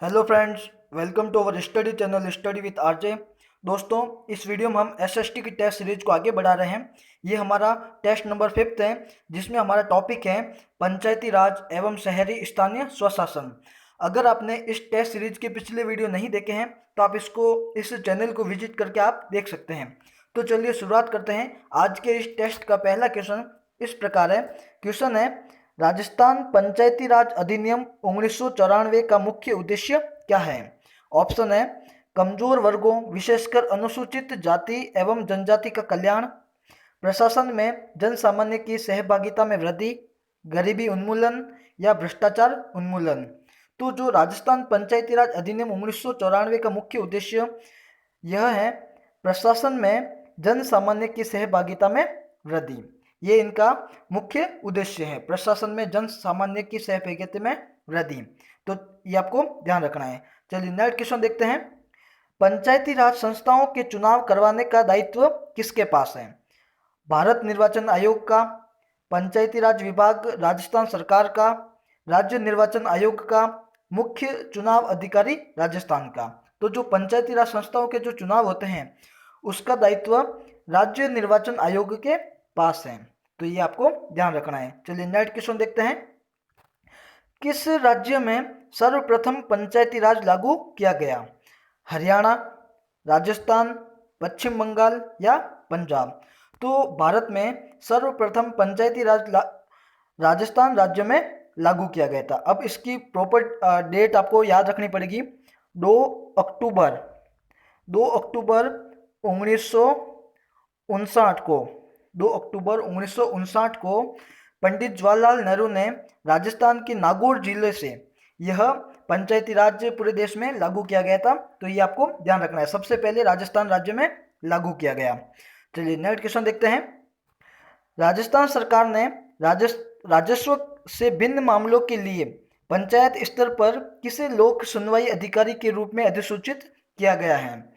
Hello friends, welcome to our study channel study with RJ. दोस्तों, इस video में हम एसएसटी की टेस्ट सीरीज को आगे बढ़ा रहे हैं। ये हमारा टेस्ट नंबर 5 है, जिसमें हमारा टॉपिक है पंचायती राज एवं शहरी स्थानीय स्वशासन। अगर आपने इस टेस्ट सीरीज के पिछले वीडियो नहीं देखे हैं तो आप इस चैनल को विजिट करके आप देख सकते हैं। तो चलिए शुरुआत करते हैं। आज के इस टेस्ट का पहला क्वेश्चन इस प्रकार है। क्वेश्चन है, राजस्थान पंचायती राज अधिनियम 1994 का मुख्य उद्देश्य क्या है? ऑप्शन है कमजोर वर्गों विशेषकर अनुसूचित जाति एवं जनजाति का कल्याण, प्रशासन में जन सामान्य की सहभागिता में वृद्धि, गरीबी उन्मूलन या भ्रष्टाचार उन्मूलन। तो जो राजस्थान पंचायती राज अधिनियम 1994 का मुख्य उद्देश्य यह है प्रशासन में जन सामान्य की सहभागिता में वृद्धि। ये इनका मुख्य उद्देश्य है, प्रशासन में जन सामान्य की सहभागिता में वृद्धि। तो ये आपको ध्यान रखना है। चलिए नेक्स्ट क्वेश्चन देखते हैं। पंचायती राज संस्थाओं के चुनाव करवाने का दायित्व किसके पास है? भारत निर्वाचन आयोग का, पंचायती राज विभाग राजस्थान सरकार का, राज्य निर्वाचन आयोग का, मुख्य चुनाव अधिकारी राजस्थान का। तो जो पंचायती राज संस्थाओं के जो चुनाव होते हैं उसका दायित्व राज्य निर्वाचन आयोग के पास है। तो ये आपको ध्यान रखना है। चलिए नेक्स्ट क्वेश्चन देखते हैं। किस राज्य में सर्वप्रथम पंचायती राज लागू किया गया? हरियाणा, राजस्थान, पश्चिम बंगाल या पंजाब? तो भारत में सर्वप्रथम पंचायती राज राजस्थान राज्य में लागू किया गया था। अब इसकी प्रॉपर डेट आपको याद रखनी पड़ेगी। 2 अक्टूबर 1959 को 2 अक्टूबर 1959 को पंडित जवाहरलाल नेहरू ने राजस्थान के नागौर जिले से यह पंचायती राज पूरे देश में लागू किया गया था। तो ये आपको ध्यान रखना है, सबसे पहले राजस्थान राज्य में लागू किया गया। चलिए नेक्स्ट क्वेश्चन देखते हैं। राजस्थान सरकार ने राजस्व से भिन्न मामलों के लिए पंचायत स्तर पर किसे लोक सुनवाई अधिकारी के रूप में अधिसूचित किया गया है?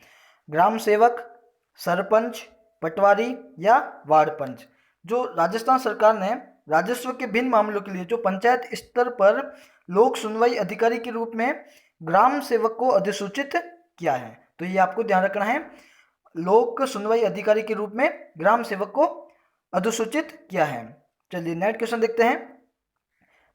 ग्राम सेवक, सरपंच, पटवारी या वार्ड पंच? जो राजस्थान सरकार ने राजस्व के भिन्न मामलों के लिए जो पंचायत स्तर पर लोक सुनवाई अधिकारी के रूप में ग्राम सेवक को अधिसूचित किया है। तो ये आपको ध्यान रखना है, लोक सुनवाई अधिकारी के रूप में ग्राम सेवक को अधिसूचित किया है। चलिए नेक्स्ट क्वेश्चन देखते हैं।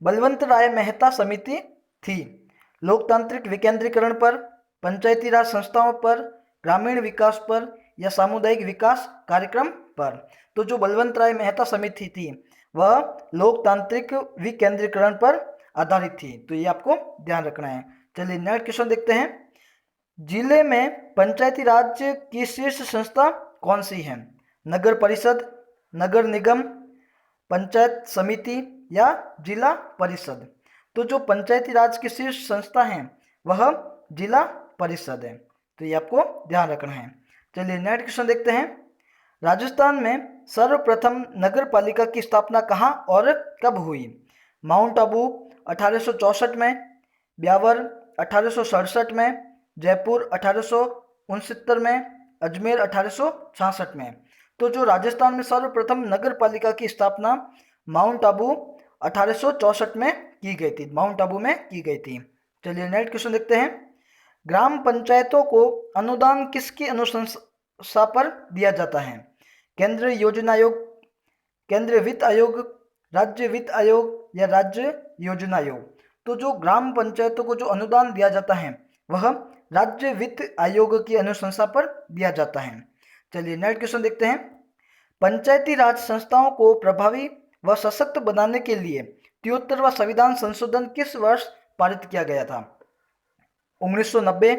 बलवंत राय मेहता समिति थी लोकतांत्रिक विकेंद्रीकरण पर, पंचायती राज संस्थाओं पर, ग्रामीण विकास पर या सामुदायिक विकास कार्यक्रम पर? तो जो बलवंत राय मेहता समिति थी वह लोकतांत्रिक विकेंद्रीकरण पर आधारित थी। तो ये आपको ध्यान रखना है। चलिए नेक्स्ट क्वेश्चन देखते हैं। जिले में पंचायती राज की शीर्ष संस्था कौन सी है? नगर परिषद, नगर निगम, पंचायत समिति या जिला परिषद? तो जो पंचायती राज की शीर्ष संस्था है वह जिला परिषद है। तो ये आपको ध्यान रखना है। चलिए नेक्स्ट क्वेश्चन देखते हैं। राजस्थान में सर्वप्रथम नगर पालिका की स्थापना कहाँ और कब हुई? माउंट आबू 1864 में, ब्यावर 1867 में, जयपुर 1869 में, अजमेर 1866 में? तो जो राजस्थान में सर्वप्रथम नगर पालिका की स्थापना माउंट आबू 1864 में की गई थी, माउंट आबू में की गई थी। चलिए नेक्स्ट क्वेश्चन देखते हैं। ग्राम पंचायतों को अनुदान किसकी अनुशंसा पर दिया जाता है? केंद्रीय योजना आयोग, केंद्रीय वित्त आयोग, राज्य वित्त आयोग या राज्य योजना आयोग? तो जो ग्राम पंचायतों को जो अनुदान दिया जाता है वह राज्य वित्त आयोग की अनुशंसा पर दिया जाता है। चलिए नेक्स्ट क्वेश्चन देखते हैं। पंचायती राज संस्थाओं को प्रभावी व सशक्त बनाने के लिए 73वां संविधान संशोधन किस वर्ष पारित किया गया था? 1990,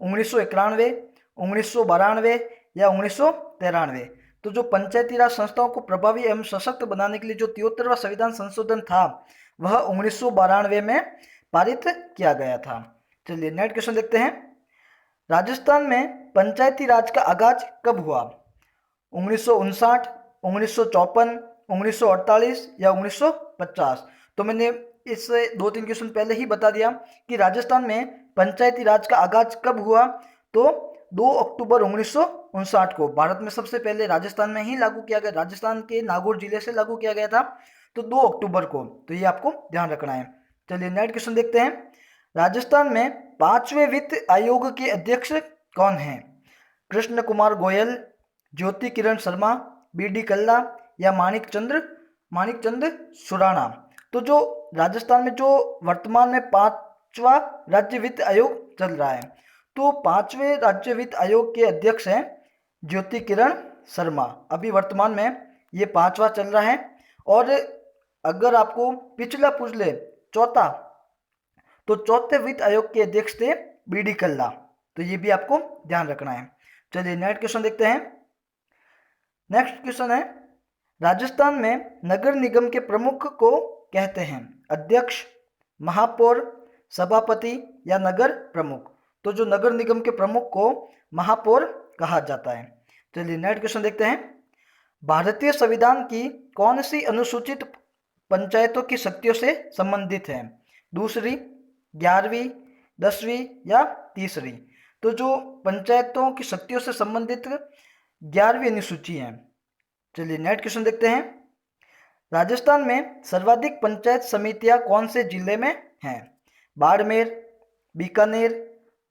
1991, 1992 या 1993? तो जो पंचायती राज संस्थाओं को प्रभावी एवं सशक्त बनाने के लिए जो 73वां संविधान संशोधन था वह 1992 में पारित किया गया था। चलिए नेक्स्ट क्वेश्चन देखते हैं। राजस्थान में पंचायती राज का आगाज कब हुआ? 1959, 1954, 1948 या 1950? तो मैंने इस 2-3 क्वेश्चन पहले ही बता दिया कि राजस्थान में पंचायती राज का आगाज कब हुआ। तो 2 अक्टूबर 1959 को भारत में सबसे पहले राजस्थान में ही लागू किया गया, राजस्थान के नागौर जिले से लागू किया गया था। तो 2 अक्टूबर को। तो ये आपको ध्यान रखना है। चलिए नेक्स्ट क्वेश्चन देखते हैं। राजस्थान में 5वें वित्त आयोग के अध्यक्ष कौन हैं? कृष्ण कुमार गोयल, ज्योति किरण शर्मा, बी.डी. कल्ला या मानिक चंद सुराणा। तो जो राजस्थान में जो वर्तमान में 5वां राज्य वित्त आयोग चल रहा है, तो 5वें राज्य वित्त आयोग के अध्यक्ष हैं ज्योति किरण शर्मा। अभी वर्तमान में ये 5वां चल रहा है। और अगर आपको पिछला पूछ ले चौथा, तो चौथे वित्त आयोग के अध्यक्ष थे बी.डी. कल्ला। तो ये भी आपको ध्यान रखना है। चलिए नेक्स्ट क्वेश्चन देखते हैं। नेक्स्ट क्वेश्चन है, राजस्थान में नगर निगम के प्रमुख को कहते हैं अध्यक्ष, महापौर, सभापति या नगर प्रमुख। तो जो नगर निगम के प्रमुख को महापौर कहा जाता है। चलिए नेक्स्ट क्वेश्चन देखते हैं। भारतीय संविधान की कौन सी अनुसूचित पंचायतों की शक्तियों से संबंधित है? दूसरी, 11वीं, 10वीं या तीसरी। तो जो पंचायतों की शक्तियों से संबंधित 11वीं अनुसूची है। चलिए नेक्स्ट क्वेश्चन देखते हैं। राजस्थान में सर्वाधिक पंचायत समितियां कौन से जिले में हैं? बाड़मेर, बीकानेर,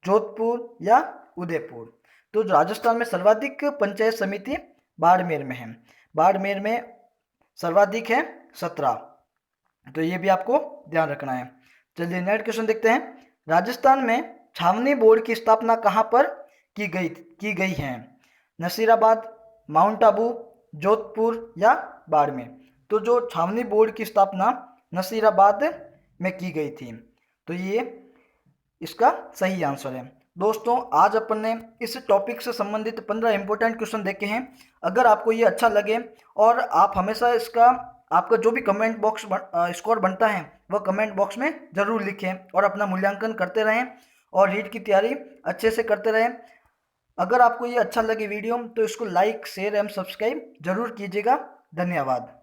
जोधपुर या उदयपुर। तो राजस्थान में सर्वाधिक पंचायत समिति बाड़मेर में है। बाड़मेर में सर्वाधिक है 17। तो ये भी आपको ध्यान रखना है। चलिए नेक्स्ट क्वेश्चन देखते हैं। राजस्थान में छावनी बोर्ड की स्थापना कहाँ पर की गई है? नसीराबाद, माउंट आबू, जोधपुर या बाड़मेर। तो जो छावनी बोर्ड की स्थापना नसीराबाद में की गई थी। तो ये इसका सही आंसर है। दोस्तों, आज अपन ने इस टॉपिक से संबंधित 15 इंपॉर्टेंट क्वेश्चन देखे हैं। अगर आपको ये अच्छा लगे और आप हमेशा आपका जो भी कमेंट बॉक्स स्कोर बनता है वह कमेंट बॉक्स में ज़रूर लिखें और अपना मूल्यांकन करते रहें और रीट की तैयारी अच्छे से करते रहें। अगर आपको ये अच्छा लगे वीडियो तो इसको लाइक, शेयर एवं सब्सक्राइब जरूर कीजिएगा। धन्यवाद।